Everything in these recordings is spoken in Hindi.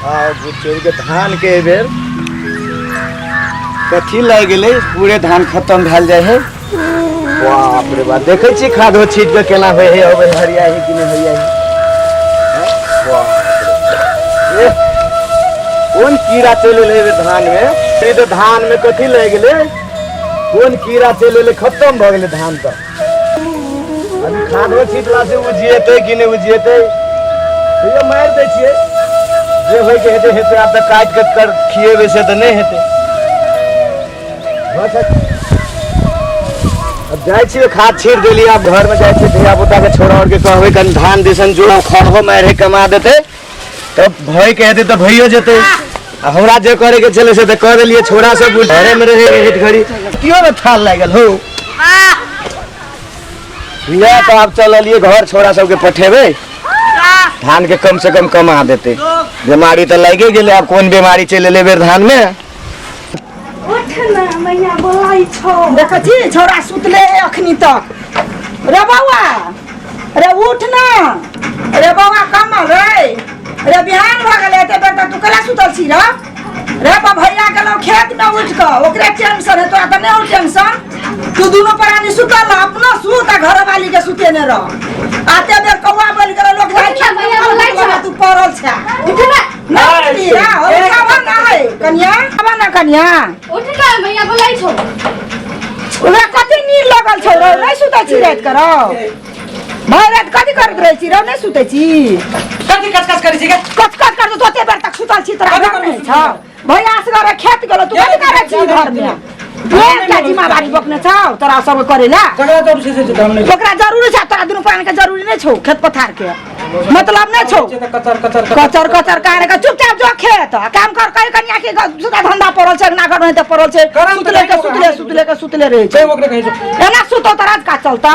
हाँ बुच्चोरी के धान के बेर कथी लग गए पूरे धान खत्म भेल जाए है। बाप रे बाप देखे छी खादो छीट के केना होय है अब हरिया है कि नहीं हरिया है। कौन कीड़ा चले ले धान में ये तो धान में कथी लग गए कौन कीड़ा चले ले खत्म भ गए धान तो अभी खादो छीटला से उजिएते कि नहीं उजिएते तो ये मार दे छिए जे होय के हेते हेते आप तक काट के कर खिएबे से तो नहीं हेते। अब जाए छिए खाद छीट देली आप घर में जाए छिए धिया पुता के छोड़ा और के कहबे कन धान दिसन जुड़ा खरहो मारे कमा देते तब भय के हेते तो भइयो जेते हमरा जे करे के चले से तो कर लिए छोड़ा सब घरे में रहे हेट घड़ी क्यों न थाल लागल हो या तो आप चलिए घर छोड़ा सब के पठेबे धान के कम से कम कमा देते बीमारी तो लगे गेले अब कौन बीमारी चले लेबे धान में उठ ना मैया बोलाई छो देख छी छोरा सुतले अखनी तक रे बौआ रे उठ ना रे बौआ कमल रे बिहान भ गेले ते बेटा तू कला सुतल छी रे भैया गेलो खेत में उठ के ओकरे टेंशन है तोरा त नहीं टेंशन तू दोनों प्राणी सुतल अपना सुत आ घर वाली के सुते ने रह आते बेर कौवा बोल गेलो लोग जाई मैया बोलाई छ तू पड़ल छ उठ ना नहीं रा उठावा ना है कन्या आवा ना कन्या उठ ना मैया बोलाई छौ ओला कति नीर लगल छौ रे नहीं सुतै छी रात करो भाई रात कथि करत रहै छी रे नहीं सुतै छी कथि कचकच करै छी के कचकच कर तोते बेर तक सुतल छी तोरा घर नहीं छ भैया असगर खेत गेलो तू कथि करै छी घर में क्या जिम्मेदारी बकने छौ तोरा सब करेला ओकरा जरूरी छ तोरा दुनु प्राण के जरूरी नहीं छौ खेत पथार के मतलब नहीं छौ कचर कचर करे के चुपचाप जो खेत काम कर कर कन्या के सुता धंधा पड़ल छ ना घर में त पड़ल छ सुतले रहे छै ओकरे कहै छ एना सुतो तोरा का चलता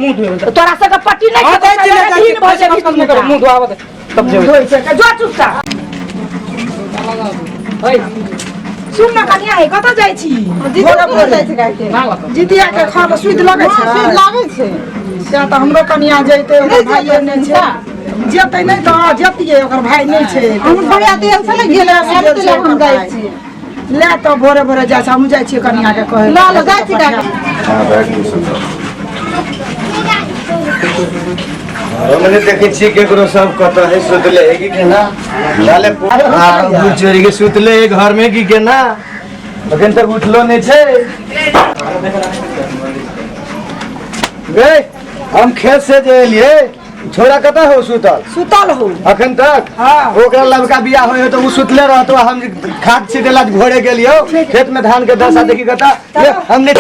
मुंह धोए तोरा सब के पट्टी नहीं दिन भजे मुंह धोआव दे तब जे धोइ छै जो चुपचाप सुन न कन्या है कत जाई छी भोरे जाई छी गाय के जितिया के खा के सुध लगे छै सुध लागे छै से त हमरो कन्या जइते भाई नै छै जेतै नै त जेतिए ओकर भाई नै छै हम भैया तेल से नै गेले हम जाई छी ले त भोरे भोरे जाय छै हम जाई छी कन्या के कहे ला ला जाई छी गाय हां बैठ हमने देखे छी केकरो सब कत है सुतले है कि केना लाले बुचोरी के सुतले है घर में कि केना अखन तक उठलो नहीं छे गए हम खेत से जे लिए छोरा कता हो सुतल हो अखन तक हां ओकरा लड़का बियाह होय तो उ सुतले रहतो हम खाद छिटेला घोड़े गेलियो खेत में धान के दशा देखी कता हमने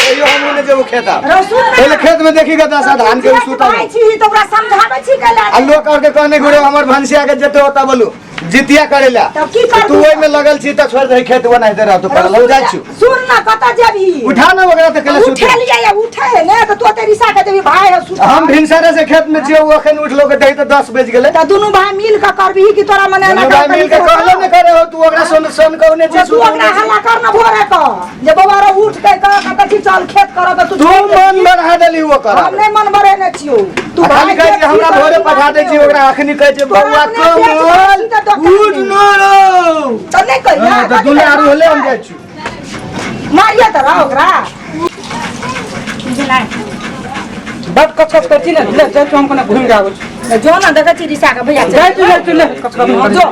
यो हमने जे वो खेता पहले खेत में देखी कता सा धान के सुतल छी तो ओकरा समझाबै छी कला आ लोग करके कहने घोड़े हमर भंसिया के जते होता बोलू जितिया करेला तू ओइ में लगल छी त छोड़ दे खेत बनाई दे रह तो कर लौ जाय छु सुन ना कता जेबी उठा ना वगैरह त कले सुत उठे लिया उठे है ने तो तेरी सा के जेबी भाई है सुत हम भिनसरे से खेत में छियो अखन उठलो के दे त 10 बज गेले त दोनों भाई मिल के करबी कि तोरा मने ना भाई मिल के कहलो ने करे हो तू ओकरा सुन कहने छी तू ओकरा हल्ला कर ना भोरे क जे बबारा उठ के कता छी चल खेत कर त तू मन बढ़ा देली वो कर हम नहीं मन बढ़े ने छियो तू भाई के हमरा भोरे पठा दे छी ओकरा अखनी कहै छै बउआ कमल उठ नो त नहीं कहिया त दुले आरो होले हम जाय छु मारिया त रह ओकरा बट कचकच करती ना ले चल हम कने घूम जाओ जो ना देखा छी रिसा के भैया तू ले कचकच जो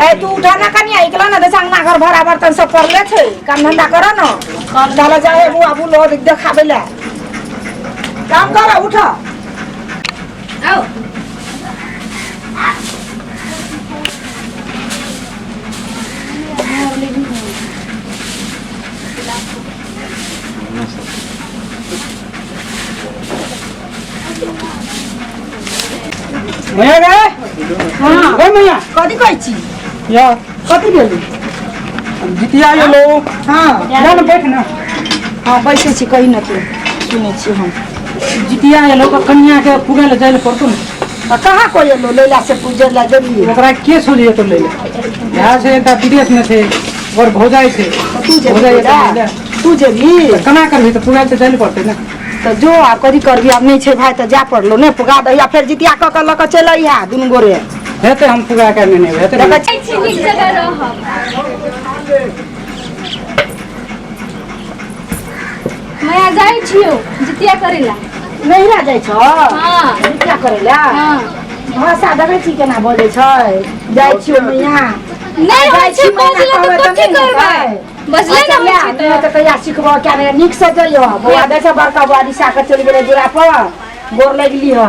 ए तू उठा ना कनिया इकला ना देसंग ना घर भरा बर्तन सब पड़ले छै काम धंधा कर न काम डाला जाए बुआ बुलो देखाबे ले काम कर उठ आओ मैया गए हां गए मैया कथि कहै छी या कथि गेली जितिया ये लो हां ना बैठ ना हां बैठे छी कहि न तू सुनै छी हम जितिया ये लो कन्या के पुगे ले जाय ले पड़तो न कहाँ कोई लो लैला से पूजे ला देली ओकरा के छोड़िए तो ले यहां से एकटा विदेश में थे और भौजाई थे तू जेबी कना करबी तो पुगे ले जाय ले पड़ते ना तो जो आ कथी करबी अब नहीं छे भाई तो जा पड़लो ने पुगा दहिया फिर जितिया क ल क चलैया दुनु गोरे हेते हम पूरा करने नहीं हेते नीक जगह रह मैं आ जाइ छियो जितिया करेला नहीं रह जाइ छ हां क्या करेला हां भाषा देखे छी केना बोले छै जाइ छियो मैया नहीं होइ छै बजले त कथि करबै बजले न होइ छै त त कहिया सिखबो क्या रे नीक से जइयो बौआ देखे बड़का बुआ दिशा के चल गेले दूरा पर गोर लगली ह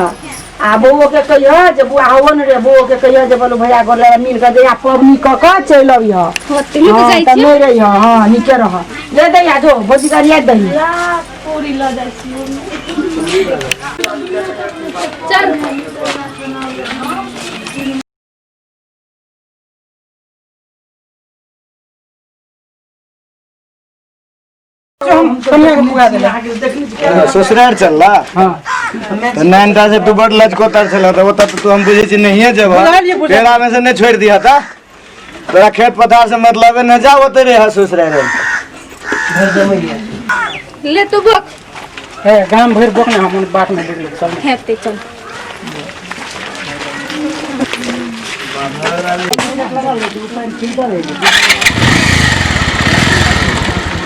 आ बउओ के कहियो जे बुआ हो न रे बउओ के कहियो जे बोलू भैया गोर लगे मिल के जइया पबनी क के चल अबिह होते ही जाइ त छी नहीं रही हां नीके रह ले दैया जो बोझी करिया दही पूरी ल जाइ छी चल कन्या के पूरा देले ससुराल चलला हां तो नैनटा से तू बड़ लचकोतर छल तो ओत तू हम बुझे छी नहीं जेब तेरा में से नहीं छोड़ दिया था तोरा खेत पथार से मतलब न जा ओते रे ससुराल ले तू बक है गांव भर बोक ना हम बात में देख चल हेते चल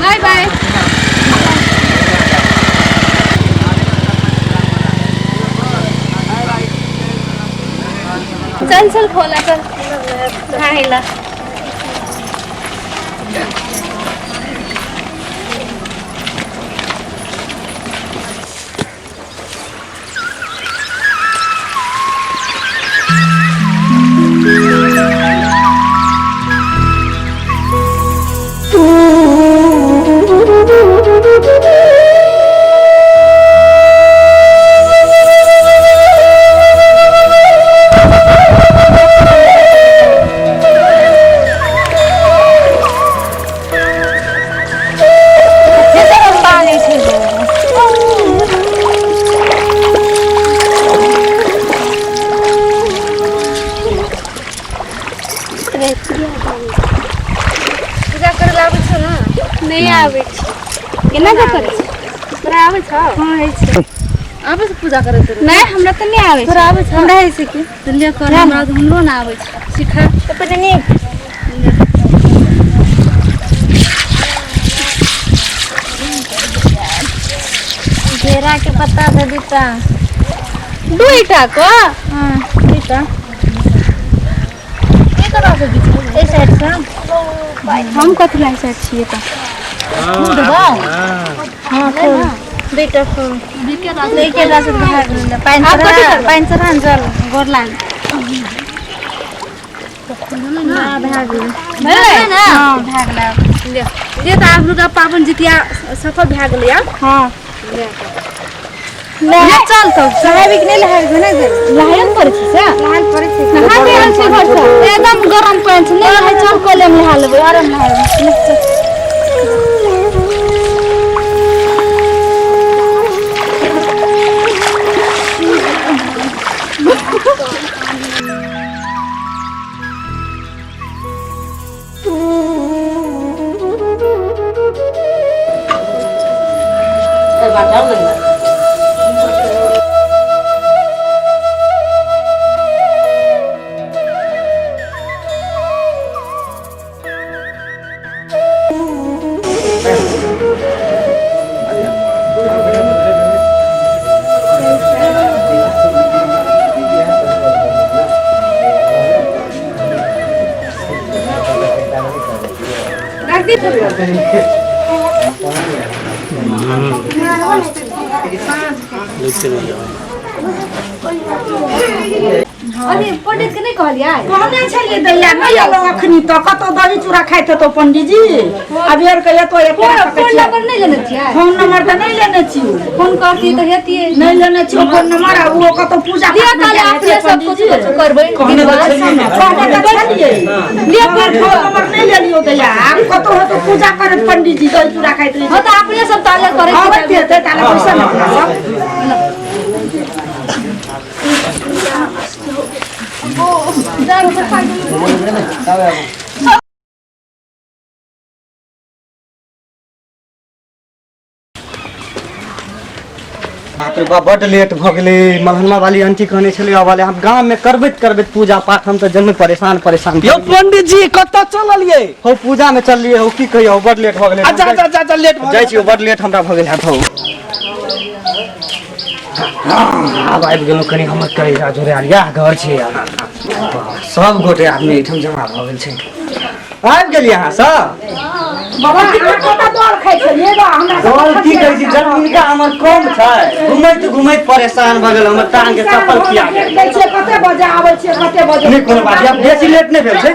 बाय बाय चल चल खोला चल खाइला पूजा करे लाबै छ न नहीं आबै छ केना के करे छ तोरा आबै छ हां है छ आबै छ पूजा करे त नहीं हमरा त नहीं आबै छ तोरा आबै छ हमरा है से कि त ले कर हमरा त हमरो ना आबै छ सिखा त पहिले नहीं घेरा के पत्ता दे दीता दुईटा को हां दुईटा ए साइड से हम कथि लाई साइड छिए त हां हां बेटा फोन लेके रास भाग ले पाइन चरा जल गोरलान ना भाग ले ना हां भाग ले ये त आफ्नो का पावन जितिया सफल भाग लिया हां ले चल तो स्वाभाविक नहीं लहर घने दे लहर पर छी से लहर पर छी हां दे हम से घर से एकदम गरम पानी छ नहीं है चल कोले में लहा लेबे आराम लहा अरे पंडित के नहीं कहलिया कहने छलिए दैया नहीं आलो अखनी तो कतो दही चूड़ा खाइत तो पंडित जी अब यार कहिया तो एक फोन नंबर नहीं लेने छिए फोन नंबर तो नहीं लेने छी फोन करती तो हेती नहीं लेने छी फोन नंबर वो कतो पूजा दिया काले अपने सब कुछ करबै कहने तो छलिए लिए फोन नंबर नहीं ले लियो दैया आप कतो हो तो पूजा करे पंडित जी दही चूड़ा खाइत रही हो तो अपने सब ताले करे आवते ते ताले पैसा न जान से खा रे बा बड लेट भ गेलै मलहनमा वाली आंटी कहने छलै वाले हम गांव में करबैत पूजा पाठ हम त जन्म परेशान यो पंडित जी कत चललिए हो पूजा में चललिए हो की कहियो बड लेट भ गेलै अच्छा लेट जाइ छी बड लेट हमरा भ गेल हैत हो अब आबि गेलहुँ कनि हमर कहिया जोड़िया घर छै सब गोटे आदमी एहिठाम जमा भ गेल छै आबि गेलिए अहाँ सब बाबा कत दौड़ खाइ छलिए बा हमरा दौड़ की कहै छी जन्मिका हमर कम छै घुमैत परेशान भ गेल हमर टांग के चप्पल खिया गेल कहै छै कते बजे आबै छै कते बजे नहीं कोनो बात अब बेसी लेट नहीं भेल छै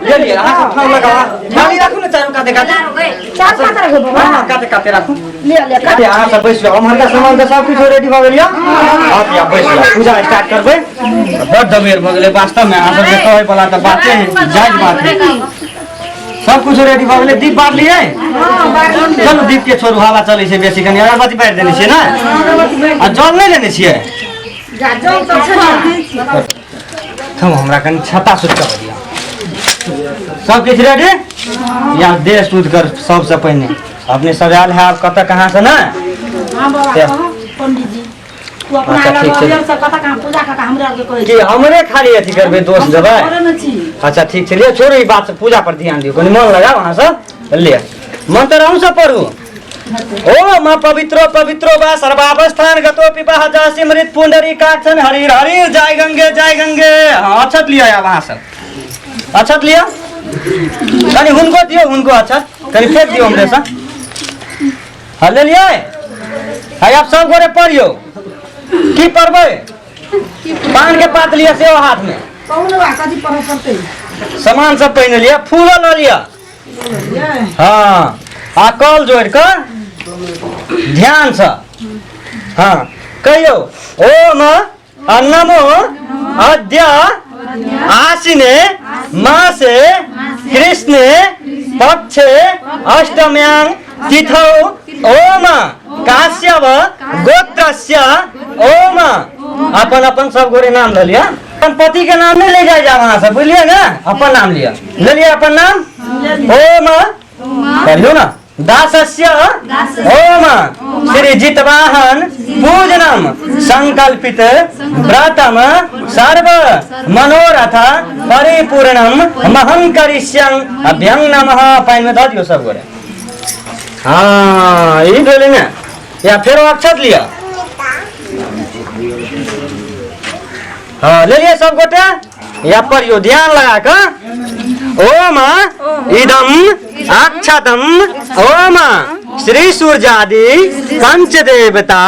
गेलिए अहाँ सब ठाम लगावा खाली राखू ने चारू काते काते चार काते राखू बाबा हां काते काते राखू ले काते अहाँ सब बैस जाओ हमर का सामान त सब कुछ रेडी भ गेल य आप या बैस जाओ पूजा स्टार्ट करबै बड़ दबेर भ गेलै वास्तव में अहाँ सब के कहै वाला त बाते है जायज बात है सब कुछ रेडी भ गेलै दीप बार लिए चलो दीप के छोड़ू हवा चलै छै बेसी कनी अगरबत्ती बार देने छियै ना आ जल नहीं लेने छियै जा जल त छै हम हमरा कनी छाता सुत कर दिया सब किछ रेडी या देह सुत कर सबसे पहले अपने सजाल है आप कत कहां से ना हां बाबा पंडित जी तू अपना घर से कत कहां पूजा का हमरा के कहै कि हमरे खाली अथी करबे दोस्त देबै करे न छी अच्छा ठीक छै ले छोड़ो ई बात से पूजा पर ध्यान दियो कनी मन लगाओ वहां से ले मंत्र हम सब पढ़ू ओम पवित्रो पवित्रो वा सर्वावस्थान गतो पिपह जासि मृत पुंडरी काक्षन हरिर हरिर जय गंगे हां अक्षत लिया या वहां से अक्षत लिया कनी हुनको दियो हुनको अक्षत कनी फेंक दियो हमरे से हां ले लिया है आप सब गोरे पढ़ियो की पढ़बै पान के पात लिया सेव हाथ में कौन बा कथि पढ़ पड़ते सामान सब पहन लिया फूल ल लिया हाँ आ कल जोड़ कर ध्यान से हाँ कहियो ओम नमो अद्य आसिने मासे कृष्णे पक्षे अष्टम्यां तिथौ ओम काश्यप गोत्रस्य ओम अपन अपन सब गोरे नाम ले लिया अपन पति के नाम नहीं ले जाए जा वहां से बुझलिए ना अपन नाम लिया ले लिया अपन नाम ओम करियो ना दासस्य ओम श्री जितवाहन पूजनम संकल्पित व्रतम सर्व मनोरथ परिपूर्णम महं करिष्यं अभ्यं नमः पाइन में दियो सब गोरे हाँ यही बोले ना या फिर अक्षत लिया हाँ ले लिया सब गोटे या पढ़ियो ध्यान लगा कर ओम इदम अक्षतम ओम श्री सूर्यादि पंच देवता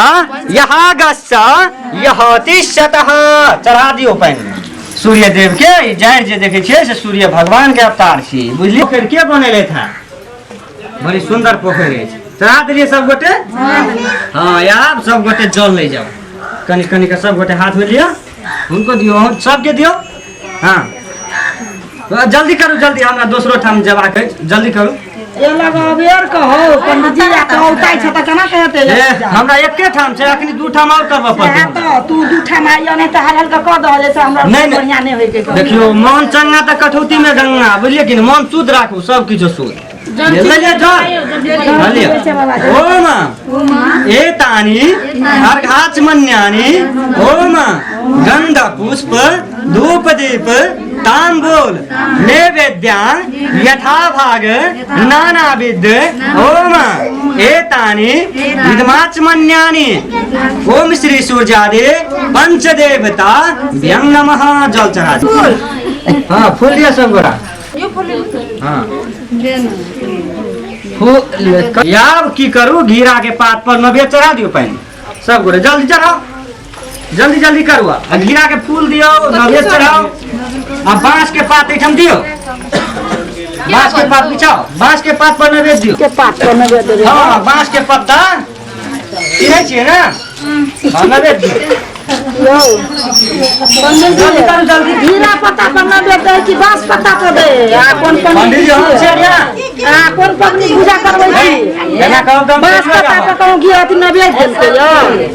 यहाँ गस्सा यह तिष्ठतः चढ़ा दियो पानी में सूर्य देव के जाहिर जे देखे छे से सूर्य भगवान के अवतार छी बुझलिए पोखर के बनेले था बड़ी सुंदर पोखर है चढ़ा दिलिए सब गोटे हाँ यार सब गोटे जल ले जाओ कनी कनी का सब गोटे हाथ में लिया उनको दियो सबके दियो हाँ जल्दी करो जल्दी हमरा दूसरो ठाम जवाक है जल्दी करो ए लगा बेर कहो पंडित जी आ कहौताई छ त केना कहते हमरा एके ठाम छै अखनी दू ठाम और करबा पड़तै त तू दू ठाम आइयो नै त हल का क दह जे हमरा बढ़िया नै होय के देखियो मन चंगा त कठौती में गंगा बुझलिए कि मन शुद्ध राखू सब किछ शुद्ध ओम एतानि अर्घाचमन्यानि ओम गंध पुष्प धूप दीप तांबूल नैवेद्यान यथा भाग नानाविध ओम एतानि विद्माचमन्यानि ओम श्री सूर्यादि पंचदेवता भ्यं नमः जल चढ़ा हाँ फूल दिया सब गोरा हाँ यार की करूँ घीरा के पात पर नवेद चढ़ा दियो पानी सब गोरे जल्दी चढ़ाओ जल्दी जल्दी करो आ घीरा के फूल दियो नवेद चढ़ाओ आ बांस के पात एकदम दियो बांस के पात बिछाओ बांस के पात पर नवेद दियो के पात पर नवेद दे हाँ बांस के पत्ता चिन्है छियै ना हाँ नवेद दियो जल्दी करो जल्दी घीरा पत्ता पर नवेद दे कि बांस पत्ता पर दे आ कोन पंडित जी हम से आ कोन पत्नी पूजा करबै छी एना कहब त बांस पत्ता पर कहूं घी अथी नवेद देलकै यो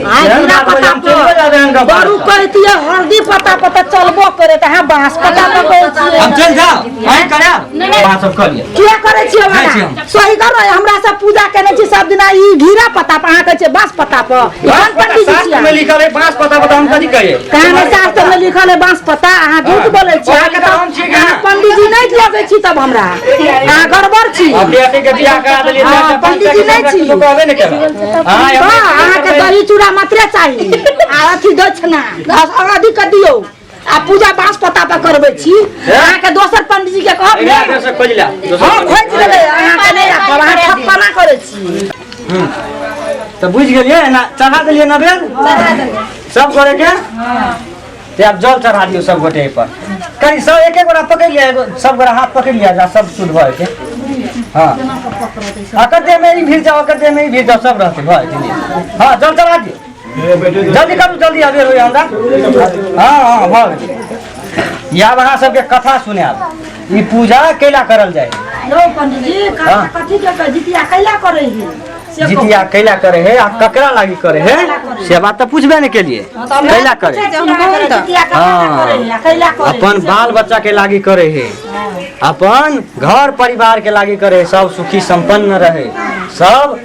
आ घीरा पत्ता पर बरू कहतिए हल्दी पत्ता पर त चलबो करे त हां बांस पत्ता पर कहै छी हम चल जाओ आई करा बात सब कर लिए क्या करे छी खाइ छी हमरा हम। सही करो हमरा सब पूजा केने छी सब दिन ई घीरा पत्ता पर अहाँ कहै छै बांस पत्ता पर बांस पंडित जी शास्त्र में लिखल है बांस पता हम कथी कहिए कहाँ में शास्त्र में लिखल है बांस पत्ता अहाँ झूठ बोलै छी अहाँ हम छी अहाँ पंडित जी नहीं लगे छी तब हमरा अहाँ गड़बड़ छी अब बेटे के बियाह करा देलिए हाँ, पंडित जी नहीं छी। तो कहबे नहीं केला हां अहाँ के दही चूड़ा मात्रे चाहिए आ अथी दक्षिणा अधिक दियौ आ पूजा बांस पत्ता पर करबै छी अहाँ के दोसर पंडित जी के कहब एकरा घर से खोज ला हां खोज लेबै अहाँ के नहीं रखब अहाँ ठप्पा करे छी तो बुझ गेलिए ना चढ़ा देलिए ना बेल सब करे के ते अब जल चढ़ा दियो सब गोटे पर कहीं सब एक एक गोरा पकड़ लिया सब गोरा हाथ पकड़ लिया जा सब शुद्ध भए के हां अकर दे में ही भीड़ जाओ अकर दे में ही भीड़ जाओ सब रहते भाई हां जल चढ़ा दियो जल्दी करू जल्दी अबे होई हमरा हां हां भाग या वहां सबके कथा सुनाब ई पूजा कैला करल जाए लो पंडित जी कथी के जितिया कैला करे है जितिया कैला करे है आ ककरा लागी करे है से बात तो पूछबे नहीं के लिए कैला करे अपन बाल बच्चा के लागी करे है अपन घर परिवार के लागी करे है सब सुखी संपन्न रहे सब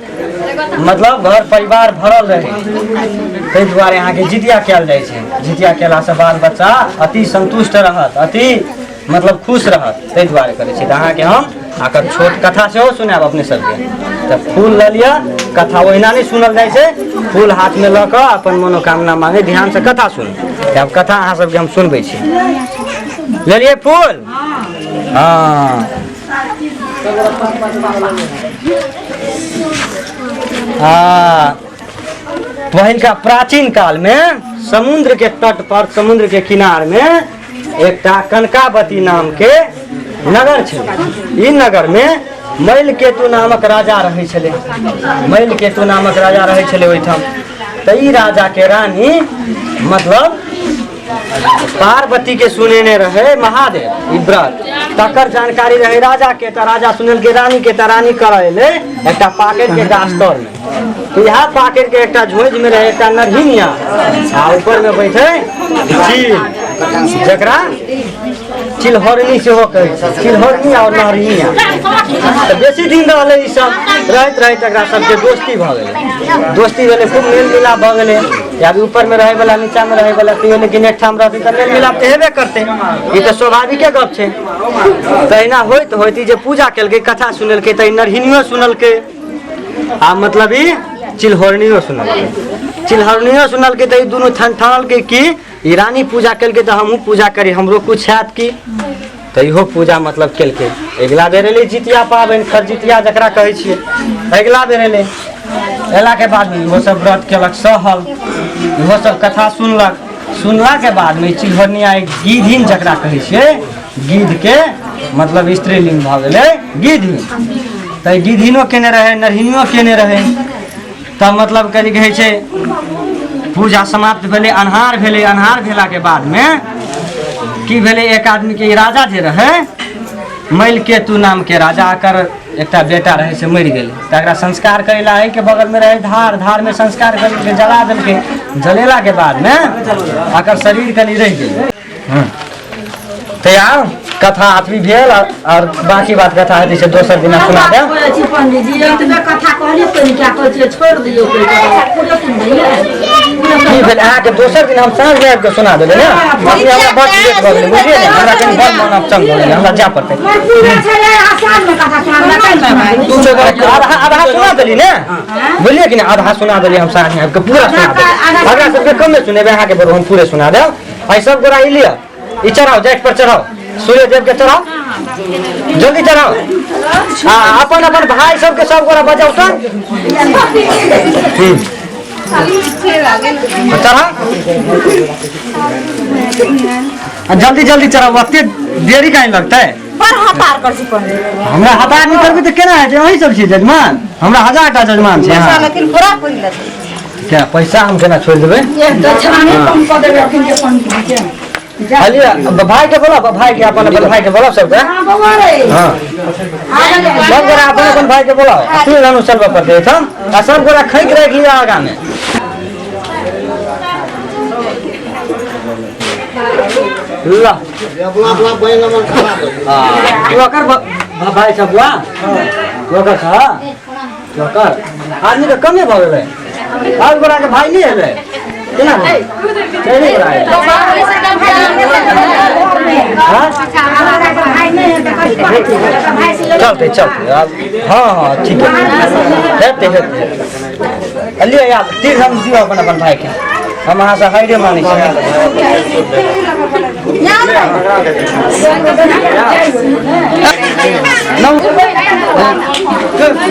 मतलब घर परिवार भरल रहे ताहि दुआरे यहाँ के जितिया कयल जाइ छै जितिया केला से बाल बच्चा अति संतुष्ट रहत अति मतलब खुश रहत ताहि दुआरे करे छै अहाँ के हम आकर छोट कथा सेहो सुनाब अपने सबके तो फूल ल लिया कथा ओहिना नहीं सुनल जाइ छै फूल हाथ में ल के अपन मनोकामना मांगे ध्यान से कथा सुन अब कथा अहाँ सबके हम सुनबै छी ले लिए फूल हाँ पहिलका प्राचीन काल में समुद्र के तट पर समुद्र के किनार में एकटा कनकावती नाम के नगर छे ई नगर में मैलकेतु नामक राजा रहे छले मैलकेतु नामक राजा रहे छले ओइठाम तो ई राजा के रानी मतलब पार्वती के सुनेने रहे महादेव ई व्रत तकर जानकारी रहे राजा के त राजा सुनल के रानी के त रानी करैले एकटा पाकेर के गाछ तर में तो यहाँ पाकेर के एकटा झोंझ में रहे एकटा नरहिनिया आ ऊपर में बैठे चील जकरा चिलहरनी सेहो कहै छै चिलहरनी और नरहिनिया तो बेसी दिन रहले ई सब रहत रहत एकरा सबके दोस्ती भ गेलै दोस्ती भेले खूब मेल मिलाप भ गेलै या ऊपर में रहे वाला नीचा में रहे वाला तो लेकिन एक ठाम रहते तो मेल मिलाप तो हेबे करते ई तो स्वाभाविक गप छै तहिना होइत होइत जे पूजा केलकै कथा सुनलकै त नरहिनियो सुनलकै आ मतलब ई चिलहरनियो सुनलकै त ई दुनू ठानलकै कि ई रानी पूजा केलकै त हमहूँ पूजा करी हमरो कुछ हैत कि तो इहो पूजा मतलब केलकै अगिला बेर एलै जितिया पाबनि खरजितिया जकरा कहै छियै अगिला बेर एलै एला के बाद में इहो सब व्रत केलक सहल इहो सब कथा सुनला के बाद में चिलहरनिया एक गिधिन जकरा कहै छियै गिद्ध के मतलब स्त्रीलिंग भ गेलै गिधिन त गिधिनो केने रहे नरहिनियो केने रहे तब मतलब कथी कहै छै पूजा समाप्त भेले अन्हार भेला के बाद में की भेले एक आदमी के राजा जे रहे मैलकेतु नाम के राजा आकर एकटा बेटा रहे से मरि गेलै तकरा संस्कार करेला है के बगल में रहे धार में संस्कार करके जला देलकै जलेला के बाद में आकर शरीर कनी रह गेलै तो यार कथा अथी भेल और बाकी बात कथा है से दोसर दिन सुना दे पंडित जी एतबे कथा कहलिए तो क्या कहै छै छोड़ दियौ की भेल अहाँ के दोसर दिन हम साँझ में आबि के सुना देबै ने बाकी हमरा बड़ लेट भ गेलै बुझिए ने हमरा कनी बड़ मन अपचम भ गेलै हमरा जा पड़तै तू जो आधा सुना देली ने बोलिए कि ना आधा सुना देली हम साँझ में आबि के पूरा सुना देबै हमरा सबके कम में सुनेबै अहाँ के बड़ हम पूरे सुना देब आई सब गोरा ई लिया ई चढ़ाओ जाट पर चढ़ाओ सूर्य देव के चढ़ाओ जल्दी चढ़ाओ अपन अपन भाई सबके सब गोरा बजाओ तो चढ़ा जल्दी जल्दी चढ़ाओ अते देरी काहे लगतै हमरा हतार नहीं करबी तो केना हेतै वही सब छी जजमान हमरा 1000 टा जजमान छै लेकिन पूरा पूरी लेतै क्या पैसा हम केना छोड़ देबै खाली भाई के बोला भाई के अपन भाई के बोला सबके हां सब गोरा अपन भाई के बोला तू लानु चलबा पड़ते हम आ सब गोरा खैक रख लिया आगा में ला हां भाई सब बुआ जोकर था जोकर आदमी तो कमे भ गेलै आज बड़ा के भाई नहीं है केना चले बड़ा चलते चलते हाँ हाँ ठीक है हेते हेते अलिए यार तीर हम दियो अपन अपन भाई के हम अहाँ से हाइडे मानी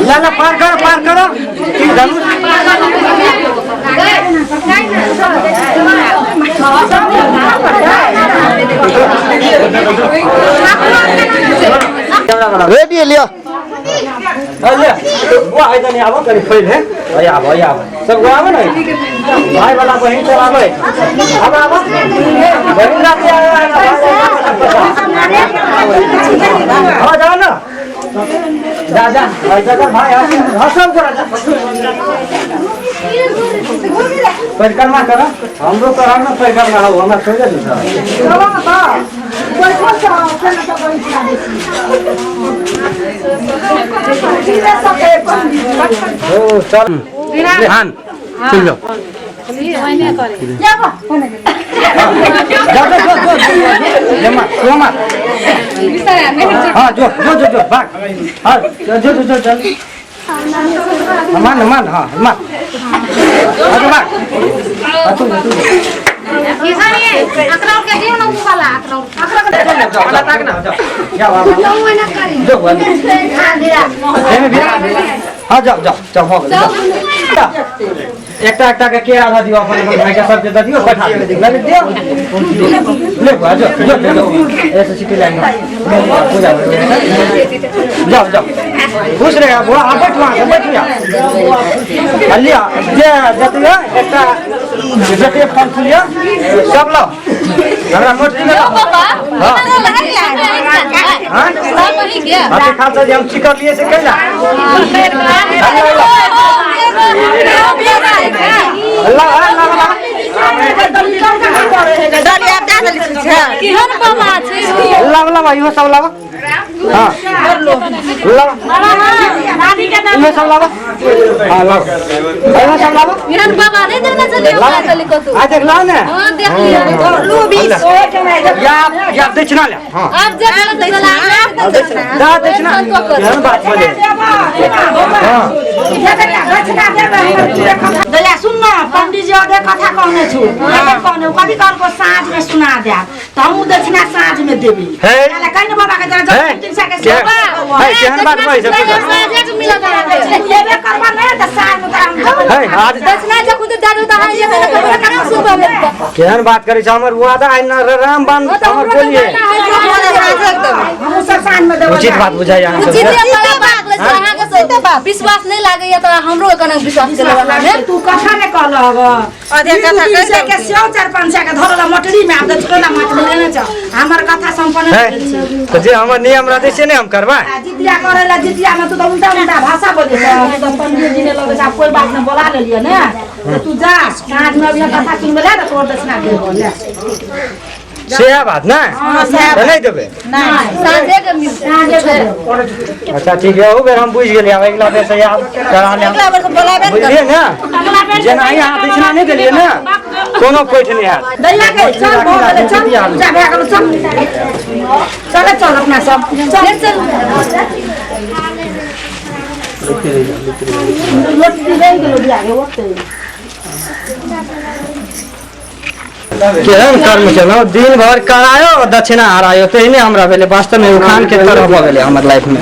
लाला पार करो ठीक है रेडी लिया अलिए वो आइ तनी आबो करी फैल है आबो सब आबो न भाई वाला बहिन सब आबो आबो बहिन रात हां जा ना जा भाई जा भाई सब करा जा परिक्रमा करो हमरो करा ना परिक्रमा हो हमरा सोचे न ओ चल हां चल जाओ जमा सोमा हाँ जो भाग हाँ जो चल मान हाँ मान हाँ भाग तू हाँ जाओ एकटा के केरा द दियो अपन भाई के सब के द दियो बैठा दे ले ले जो ऐसे सिटी लाइन जाओ खुश रहे बुआ आप बैठिया अलिया जे जतिया एकटा जतिया फल फुलिया सब लो हमरा मोटी में पापा हां हां सब ही गया आपके खासा जे हम चिकन लिए से कैला अल्लाह भाई वो सब लावा हाँ ये सब लावा हाँ लाओ ये सब लावा आज देख लाओ ना या दक्षिणा ले हाँ दक्षिणा बात बोले दया सुन न पंडित जी अगे कथा कहने छु कहने कथि कहलको साँझ में सुना दे त हम दक्षिणा साँझ में देबी काले कहिन बाबा के जरा 300 के सेवा है केहन बात भाई सब साँझे के मिला लेबे करबा नहीं त साँझ में है आज दक्षिणा जे खुद दारू त हां ये कना सुनबा केहन बात करै छ हमर बुआ दा आइ न राम बान हमर बोलिए हम सब साँझ में देबो उचित बात बुझाइ अहाँ सब अहाँ के सहित विश्वास नहीं लागैया त हमरो कना विश्वास के लेवल में तू कथा ने कहलह अधे कथा कह के सेव 4-5 के धरला मटरी में आब त छोला मटरी लेने छ हमर कथा संपन्न भेल छ तो जे हमर नियम रहते से ने हम करबा जितिया करेला जितिया में तू तो उल्टा भाषा बोले छ तो पंडित जी ने लगे छ कोई बात न बोला ले लिया ना तो तू जा साँझ में अभी कथा सुनबे ले तो दक्षिणा दे बोले सेहा बात ना तो नहीं देबे साँझे के साँझे के अच्छा ठीक है हो बेर हम बुझ गेलिए अब अगला बेर से याद करा ले बुझलिए ना जेना यहाँ दक्षिणा नहीं देलिए ना कोनो कोई नहीं है दैया के चल बहुत चल जा भे गेल चल चल अपना सब चल लोटी दे गेलो बिया के ओते केहन कर्म चलो दिन भर करायो दक्षिणा हरायो तो इन्हें हमरा भेले वास्तव में उखान के तरह भ गेले हमर लाइफ में।